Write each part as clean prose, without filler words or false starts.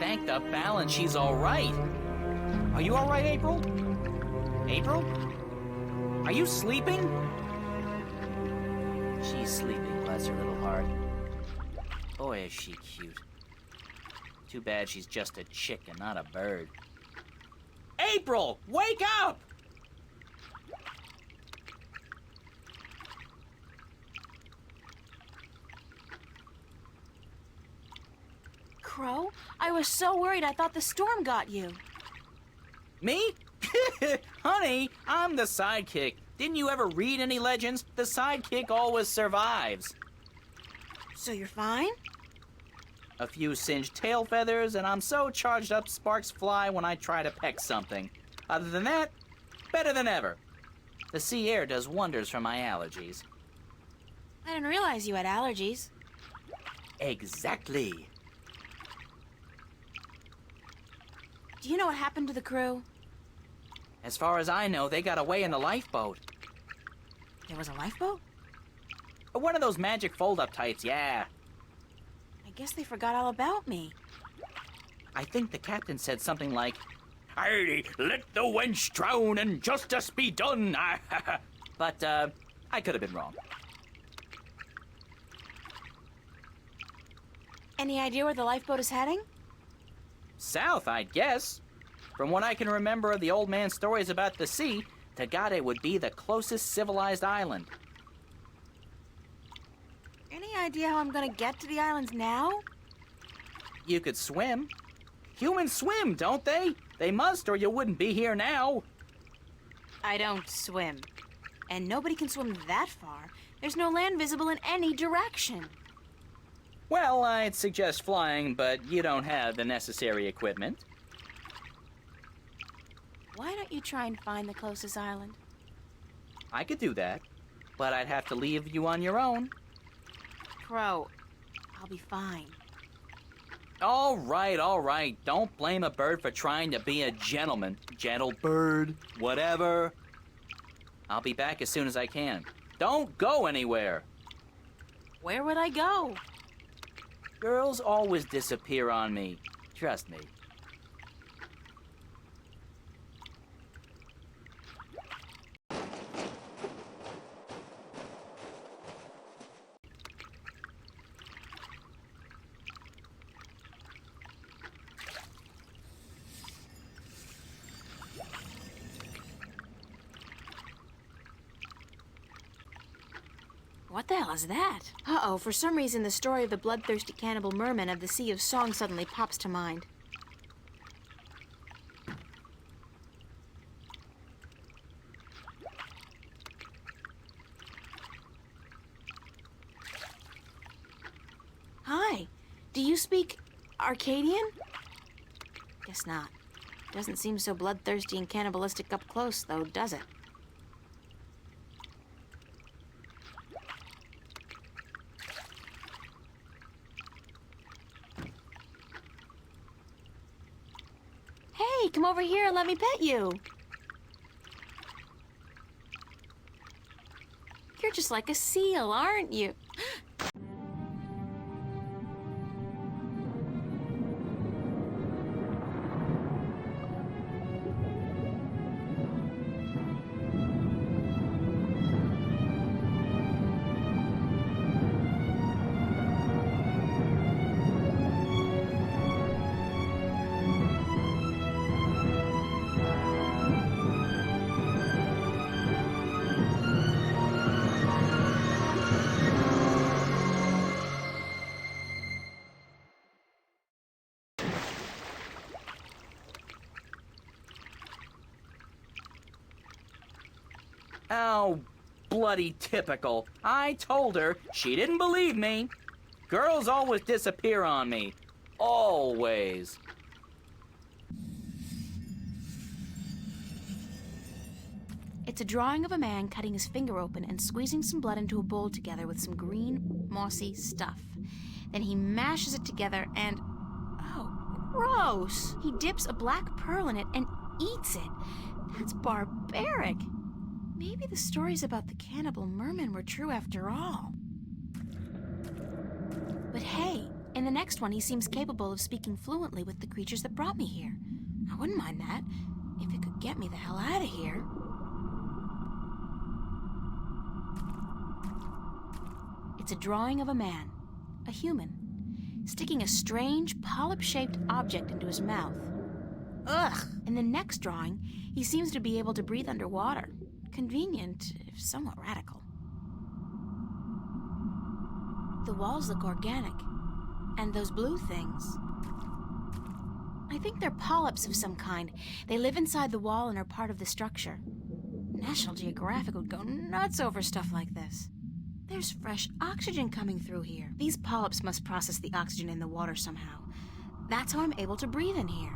Thank the balance she's all right. Are you all right, April? April? Are you sleeping? She's sleeping, bless her little heart. Boy, is she cute. Too bad she's just a chicken, not a bird. April, wake up! Crow, I was so worried I thought the storm got you. Me? Honey, I'm the sidekick. Didn't you ever read any legends? The sidekick always survives. So you're fine? A few singed tail feathers, and I'm so charged up sparks fly when I try to peck something. Other than that, better than ever. The sea air does wonders for my allergies. I didn't realize you had allergies. Exactly. Do you know what happened to the crew? As far as I know, they got away in a lifeboat. There was a lifeboat? One of those magic fold-up types, yeah. I guess they forgot all about me. I think the captain said something like, "Aye, let the wench drown and justice be done." But, I could have been wrong. Any idea where the lifeboat is heading? South, I'd guess. From what I can remember of the old man's stories about the sea, Tagade would be the closest civilized island. Any idea how I'm gonna get to the islands now? You could swim. Humans swim, don't they? They must, or you wouldn't be here now. I don't swim. And nobody can swim that far. There's no land visible in any direction. Well, I'd suggest flying, but you don't have the necessary equipment. Why don't you try and find the closest island? I could do that, but I'd have to leave you on your own. Crow, I'll be fine. All right. Don't blame a bird for trying to be a gentleman. Gentle bird, whatever. I'll be back as soon as I can. Don't go anywhere. Where would I go? Girls always disappear on me. Trust me. What the hell is that? Uh-oh, for some reason the story of the bloodthirsty cannibal merman of the Sea of Song suddenly pops to mind. Hi, do you speak Arcadian? Guess not. Doesn't seem so bloodthirsty and cannibalistic up close, though, does it? Hey, come over here and let me pet you. You're just like a seal, aren't you? Oh, bloody typical. I told her. She didn't believe me. Girls always disappear on me. Always. It's a drawing of a man cutting his finger open and squeezing some blood into a bowl together with some green, mossy stuff. Then he mashes it together and... oh, gross! He dips a black pearl in it and eats it. That's barbaric. Maybe the stories about the cannibal merman were true after all. But hey, In the next one, he seems capable of speaking fluently with the creatures that brought me here. I wouldn't mind that, if it could get me the hell out of here. It's a drawing of a man, a human, sticking a strange polyp-shaped object into his mouth. Ugh! In the next drawing, he seems to be able to breathe underwater. Convenient, if somewhat radical. The walls look organic. And those blue things, I think they're polyps of some kind. They live inside the wall and are part of the structure. National Geographic would go nuts over stuff like this. There's fresh oxygen coming through here. These polyps must process the oxygen in the water somehow. That's how I'm able to breathe in here.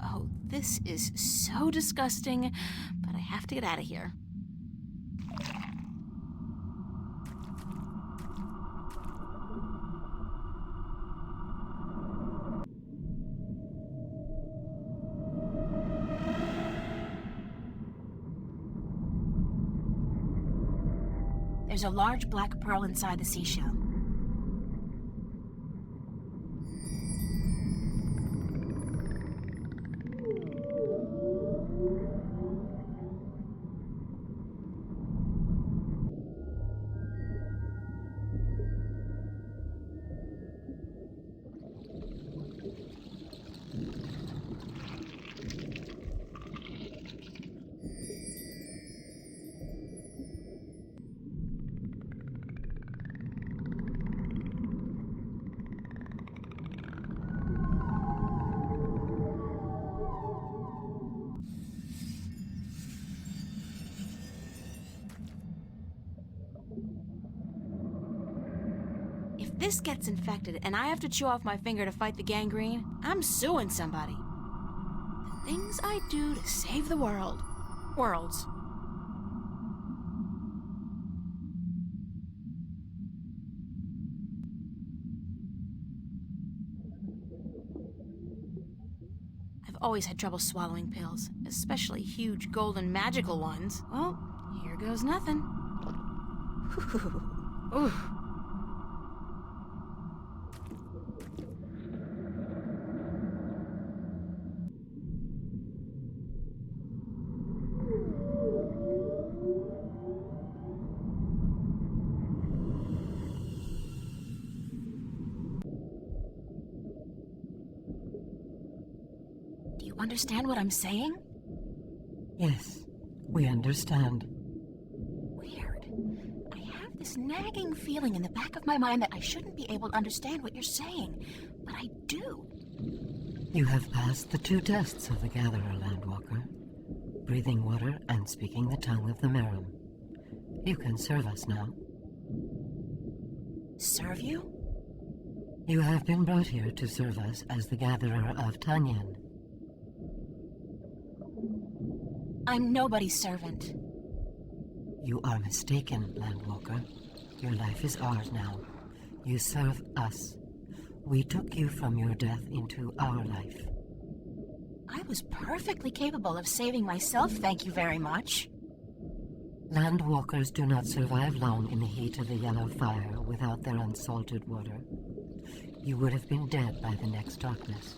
Oh, this is so disgusting, but I have to get out of here. There's a large black pearl inside the seashell. If this gets infected and I have to chew off my finger to fight the gangrene, I'm suing somebody. The things I do to save the world. Worlds. I've always had trouble swallowing pills, especially huge golden magical ones. Well, here goes nothing. Ooh. Do you understand what I'm saying? Yes, we understand. Weird. I have this nagging feeling in the back of my mind that I shouldn't be able to understand what you're saying, but I do. You have passed the 2 tests of the Gatherer, Landwalker. Breathing water and speaking the tongue of the Maerum. You can serve us now. Serve you? You have been brought here to serve us as the Gatherer of Tanyan. I'm nobody's servant. You are mistaken, Landwalker. Your life is ours now. You serve us. We took you from your death into our life. I was perfectly capable of saving myself, thank you very much. Landwalkers do not survive long in the heat of the yellow fire without their unsalted water. You would have been dead by the next darkness.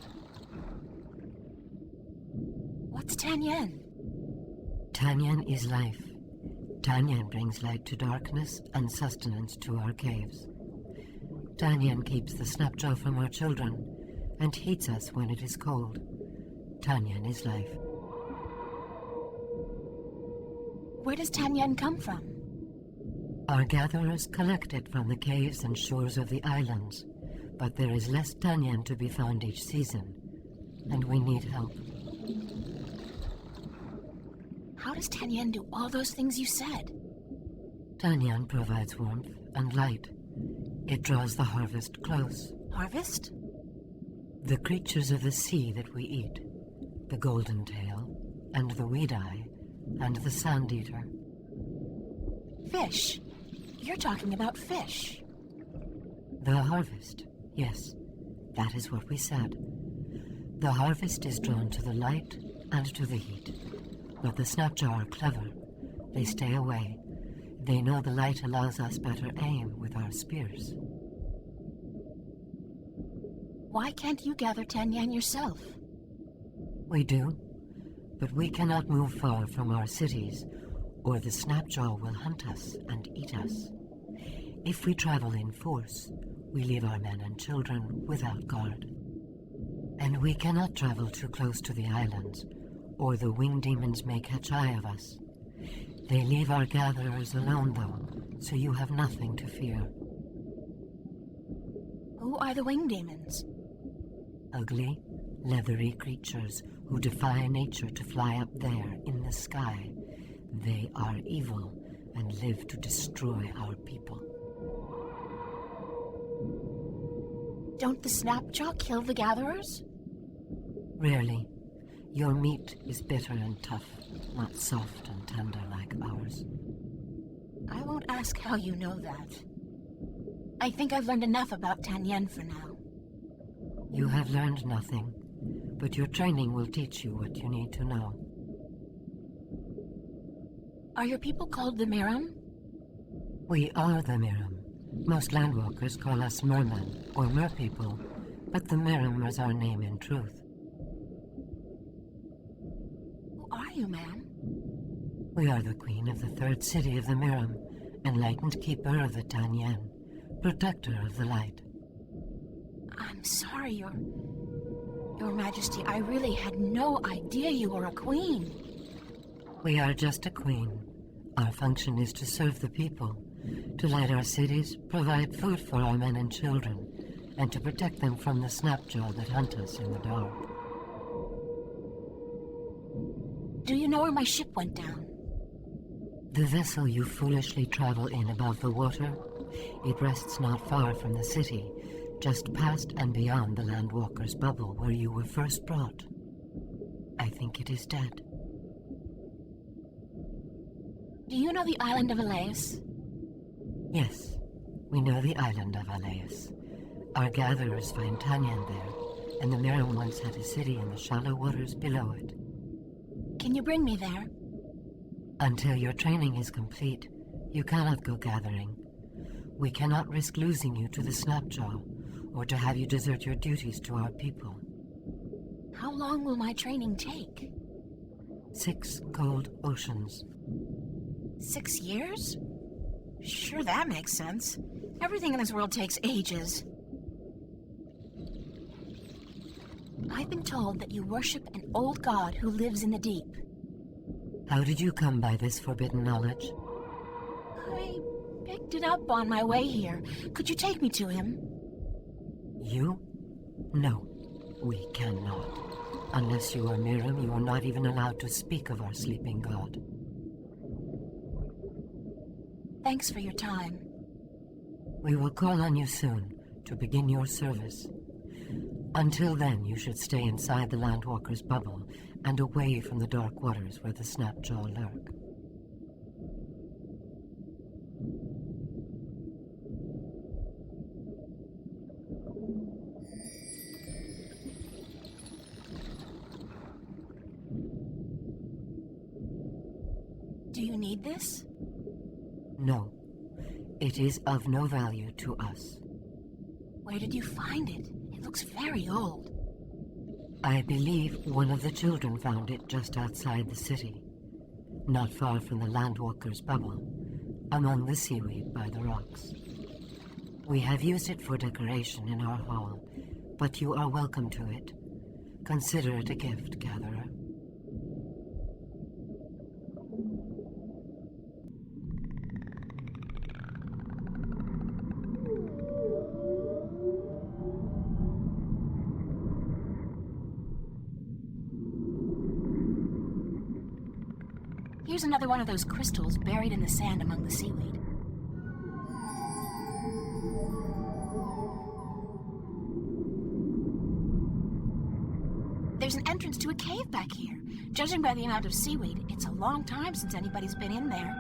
What's Tanyan? Tanyan is life. Tanyan brings light to darkness and sustenance to our caves. Tanyan keeps the Snapjaw from our children and heats us when it is cold. Tanyan is life. Where does Tanyan come from? Our gatherers collect it from the caves and shores of the islands, but there is less Tanyan to be found each season, and we need help. How does Tanyan do all those things you said? Tanyan provides warmth and light. It draws the harvest close. Harvest? The creatures of the sea that we eat. The golden tail, and the weed-eye, and the sand-eater. Fish. You're talking about fish. The harvest, yes. That is what we said. The harvest is drawn to the light and to the heat. But the Snapjaw are clever. They stay away. They know the light allows us better aim with our spears. Why can't you gather Tanyan yourself? We do, but we cannot move far from our cities, or the Snapjaw will hunt us and eat us. If we travel in force, we leave our men and children without guard. And we cannot travel too close to the islands, or the winged demons may catch eye of us. They leave our gatherers alone, though, so you have nothing to fear. Who are the winged demons? Ugly, leathery creatures who defy nature to fly up there in the sky. They are evil and live to destroy our people. Don't the Snapjaw kill the gatherers? Rarely. Your meat is bitter and tough, not soft and tender like ours. I won't ask how you know that. I think I've learned enough about Tanyan for now. You have learned nothing, but your training will teach you what you need to know. Are your people called the Maerum? We are the Maerum. Most landwalkers call us mermen or merpeople, but the Maerum is our name in truth. Who are you, ma'am? We are the queen of the third city of the Maerum, enlightened keeper of the Tanyan, protector of the light. I'm sorry, Your Majesty. I really had no idea you were a queen. We are just a queen. Our function is to serve the people, to light our cities, provide food for our men and children, and to protect them from the Snapjaw that hunt us in the dark. Do you know where my ship went down? The vessel you foolishly travel in above the water, it rests not far from the city, just past and beyond the Landwalker's bubble where you were first brought. I think it is dead. Do you know the island of Elias? Yes, we know the island of Elias. Our gatherers find Tanyan there, and the Maerum once had a city in the shallow waters below it. Can you bring me there? Until your training is complete, you cannot go gathering. We cannot risk losing you to the Snapjaw, or to have you desert your duties to our people. How long will my training take? 6 cold oceans. 6 years? Sure, that makes sense. Everything in this world takes ages. I've been told that you worship an old god who lives in the deep. How did you come by this forbidden knowledge? I picked it up on my way here. Could you take me to him? You? No, we cannot. Unless you are Maerum, you are not even allowed to speak of our sleeping god. Thanks for your time. We will call on you soon to begin your service. Until then, you should stay inside the Landwalker's bubble and away from the dark waters where the Snapjaw lurk. Do you need this? No, it is of no value to us. Where did you find it? It looks very old. I believe one of the children found it just outside the city, not far from the Landwalker's bubble, among the seaweed by the rocks. We have used it for decoration in our hall, but you are welcome to it. Consider it a gift, gatherer. Here's another one of those crystals buried in the sand among the seaweed. There's an entrance to a cave back here. Judging by the amount of seaweed, it's a long time since anybody's been in there.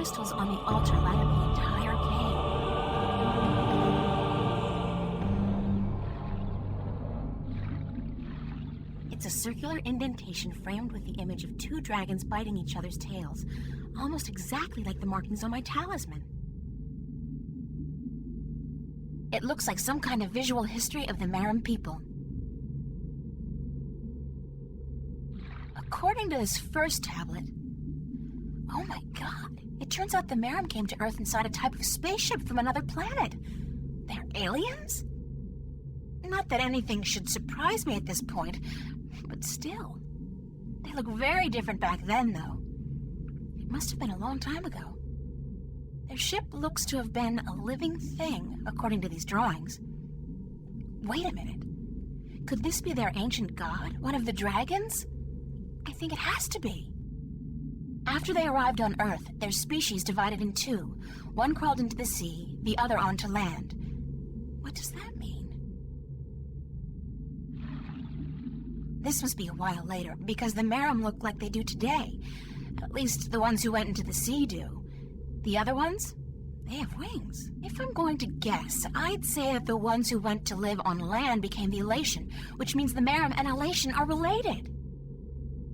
crystals on the altar light up the entire cave. It's a circular indentation framed with the image of two dragons biting each other's tails, almost exactly like the markings on my talisman. It looks like some kind of visual history of the Maerum people. According to this first tablet, oh my god, it turns out the Maerum came to Earth inside a type of spaceship from another planet. They're aliens? Not that anything should surprise me at this point, but still. They look very different back then, though. It must have been a long time ago. Their ship looks to have been a living thing, according to these drawings. Wait a minute. Could this be their ancient god, one of the dragons? I think it has to be. After they arrived on Earth, their species divided in two. One crawled into the sea, the other onto land. What does that mean? This must be a while later, because the Maerum look like they do today. At least the ones who went into the sea do. The other ones? They have wings. If I'm going to guess, I'd say that the ones who went to live on land became the Elation, which means the Maerum and Elation are related.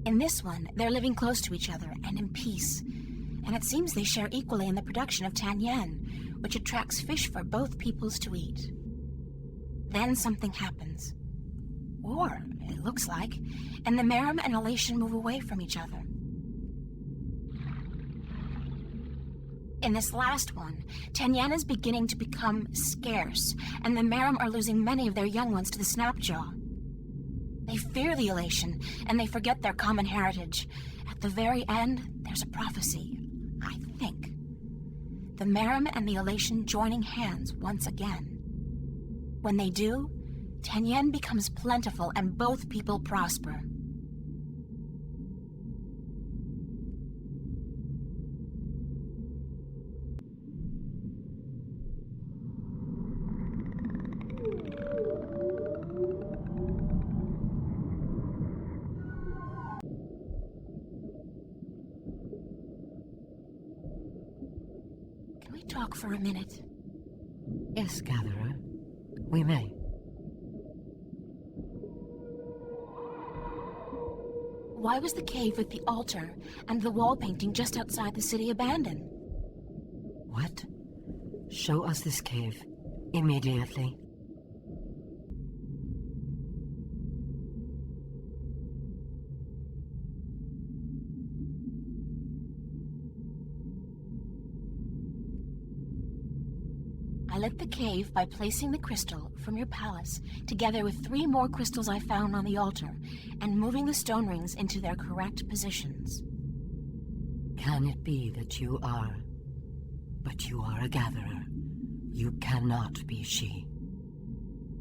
In this one, they're living close to each other and in peace. And it seems they share equally in the production of Tanyan, which attracts fish for both peoples to eat. Then something happens. War, it looks like, and the Maerum and Elation move away from each other. In this last one, Tanyan is beginning to become scarce, and the Maerum are losing many of their young ones to the Snapjaw. They fear the Elation, and they forget their common heritage. At the very end, there's a prophecy, I think. The Maerum and the Elation joining hands once again. When they do, Tanyan becomes plentiful and both people prosper. Can we talk for a minute? Yes, Gatherer. We may. Why was the cave with the altar and the wall painting just outside the city abandoned? What? Show us this cave. Immediately. I lit the cave by placing the crystal from your palace together with 3 more crystals I found on the altar and moving the stone rings into their correct positions. Can it be that you are... But you are a gatherer. You cannot be she.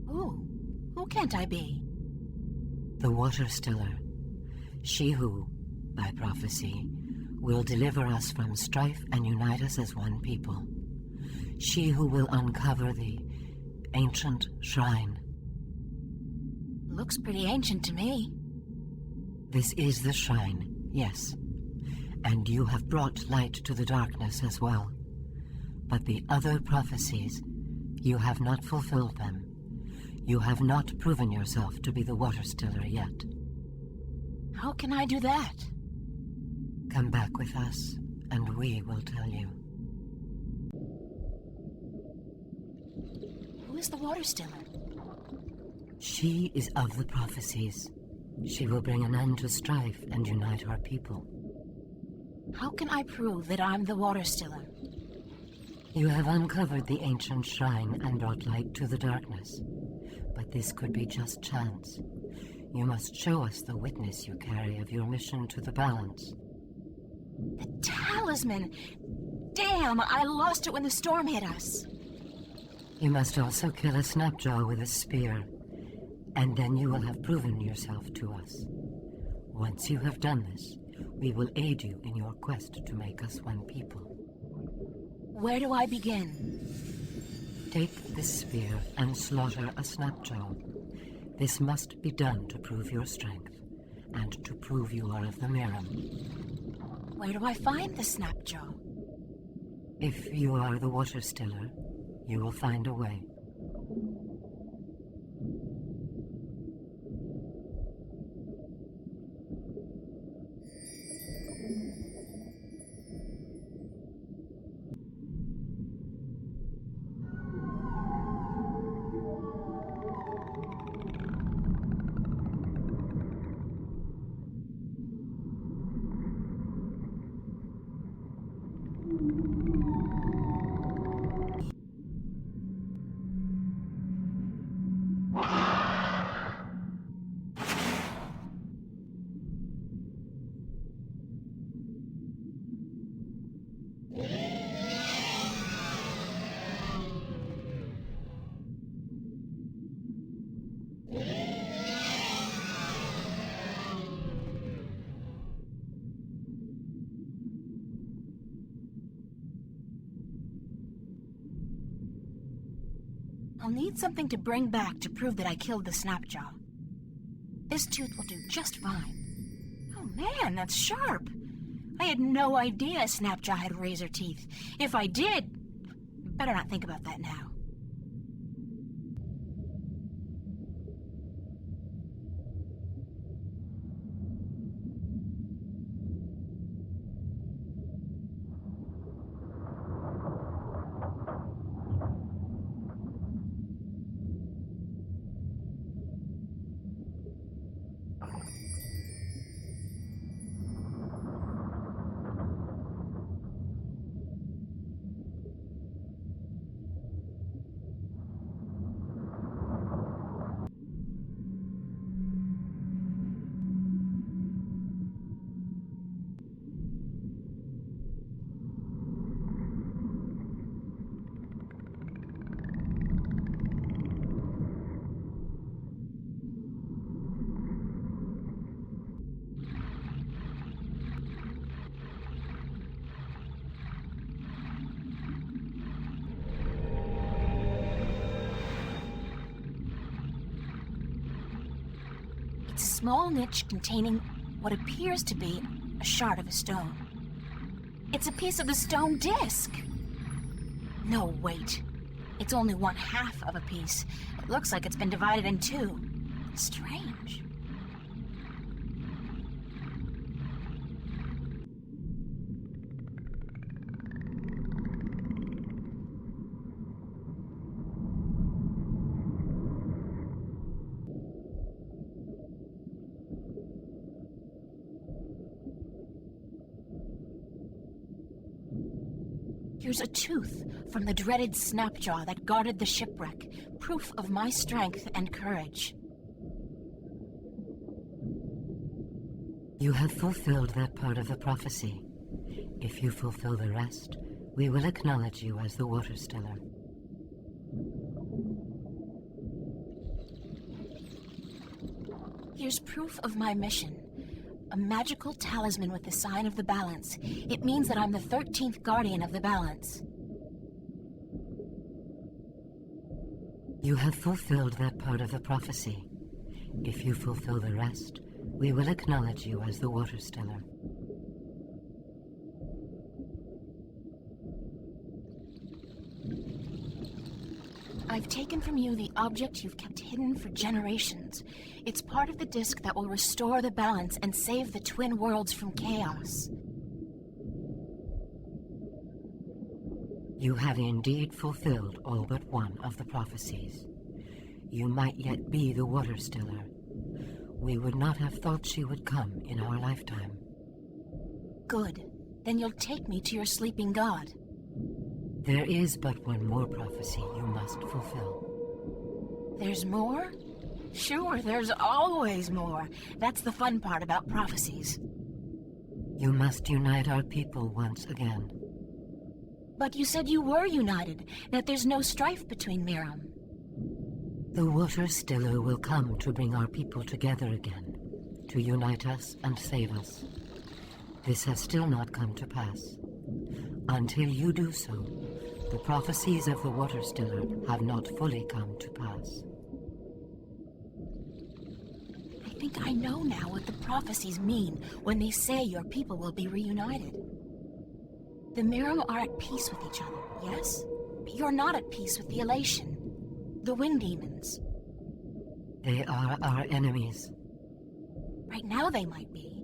Who can't I be? The Waterstiller. She who, by prophecy, will deliver us from strife and unite us as one people. She who will uncover the ancient shrine. Looks pretty ancient to me. This is the shrine, yes. And you have brought light to the darkness as well. But the other prophecies, you have not fulfilled them. You have not proven yourself to be the Waterstiller yet. How can I do that? Come back with us, and we will tell you. Who is the Waterstiller? She is of the prophecies. She will bring an end to strife and unite our people. How can I prove that I'm the Waterstiller? You have uncovered the ancient shrine and brought light to the darkness. But this could be just chance. You must show us the witness you carry of your mission to the balance. The talisman! Damn, I lost it when the storm hit us. You must also kill a Snapjaw with a spear, and then you will have proven yourself to us. Once you have done this, we will aid you in your quest to make us one people. Where do I begin? Take this spear and slaughter a Snapjaw. This must be done to prove your strength, and to prove you are of the Maerum. Where do I find the Snapjaw? If you are the Waterstiller, you will find a way. I'll need something to bring back to prove that I killed the Snapjaw. This tooth will do just fine. Oh man, that's sharp. I had no idea Snapjaw had razor teeth. If I did, better not think about that now. It's a small niche containing what appears to be a shard of a stone. It's a piece of the stone disc. No, wait. It's only 1/2 of a piece. It looks like it's been divided in two. Strange. Here's a tooth from the dreaded Snapjaw that guarded the shipwreck, proof of my strength and courage. You have fulfilled that part of the prophecy. If you fulfill the rest, we will acknowledge you as the Waterstiller. Here's proof of my mission. A magical talisman with the sign of the balance. It means that I'm the 13th guardian of the balance. You have fulfilled that part of the prophecy. If you fulfill the rest, we will acknowledge you as the Waterstiller. I've taken from you the object you've kept hidden for generations. It's part of the disc that will restore the balance and save the twin worlds from chaos. You have indeed fulfilled all but one of the prophecies. You might yet be the Waterstiller. We would not have thought she would come in our lifetime. Good. Then you'll take me to your sleeping god. There is but one more prophecy you must fulfill. There's more? Sure, there's always more. That's the fun part about prophecies. You must unite our people once again. But you said you were united, that there's no strife between Maerum. The Waterstiller will come to bring our people together again, to unite us and save us. This has still not come to pass. Until you do so, the prophecies of the Waterstiller have not fully come to pass. I think I know now what the prophecies mean when they say your people will be reunited. The Maerum are at peace with each other, yes? But you're not at peace with the Elation, the wind demons. They are our enemies. Right now they might be,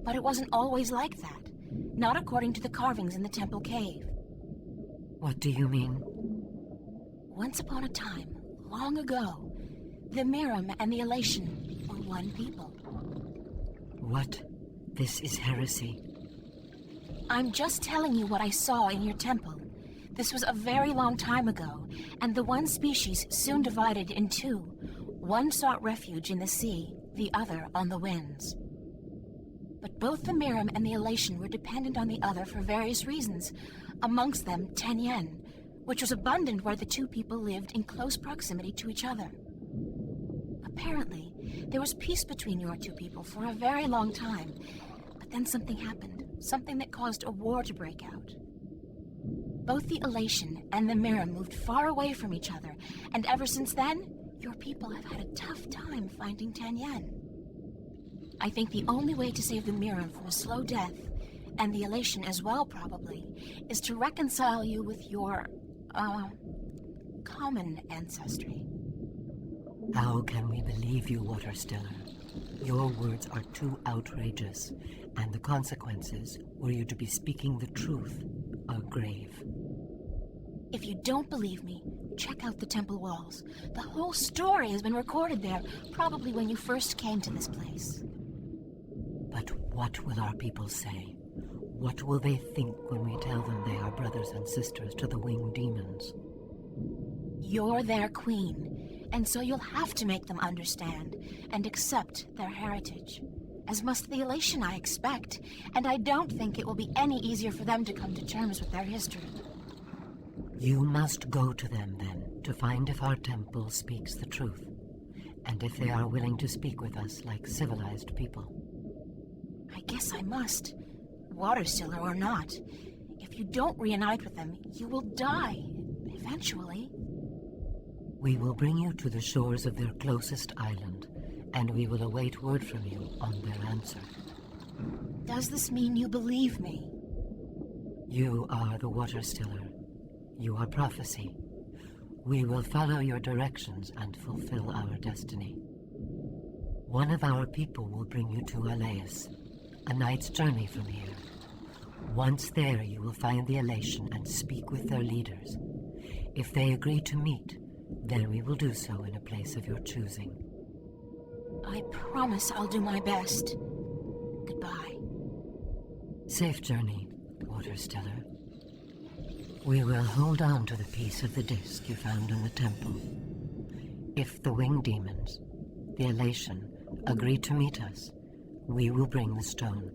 but it wasn't always like that. Not according to the carvings in the temple cave. What do you mean? Once upon a time, long ago, the Maerum and the Elation were one people. What? This is heresy. I'm just telling you what I saw in your temple. This was a very long time ago, and the one species soon divided in two. One sought refuge in the sea, the other on the winds. But both the Maerum and the Elation were dependent on the other for various reasons, amongst them Tanyan, which was abundant where the two people lived in close proximity to each other. Apparently, there was peace between your two people for a very long time, but then something happened, something that caused a war to break out. Both the Elation and the Maerum moved far away from each other, and ever since then, your people have had a tough time finding Tanyan. I think the only way to save the Maerum from a slow death, and the Elation as well probably, is to reconcile you with your, common ancestry. How can we believe you, Waterstiller? Your words are too outrageous, and the consequences, were you to be speaking the truth, are grave. If you don't believe me, check out the temple walls. The whole story has been recorded there, probably when you first came to this place. But what will our people say? What will they think when we tell them they are brothers and sisters to the winged demons? You're their queen, and so you'll have to make them understand and accept their heritage. As must the Elation, I expect, and I don't think it will be any easier for them to come to terms with their history. You must go to them, then, to find if our temple speaks the truth, and if they are willing to speak with us like civilized people. I guess I must, Waterstiller or not. If you don't reunite with them, you will die, eventually. We will bring you to the shores of their closest island, and we will await word from you on their answer. Does this mean you believe me? You are the Waterstiller. You are prophecy. We will follow your directions and fulfill our destiny. One of our people will bring you to Alais, a night's journey from here. Once there, you will find the Elation and speak with their leaders. If they agree to meet, then we will do so in a place of your choosing. I promise I'll do my best. Goodbye. Safe journey, Waterstiller. We will hold on to the piece of the disc you found in the temple. If the winged demons, the Elation, agree to meet us, we will bring the stone.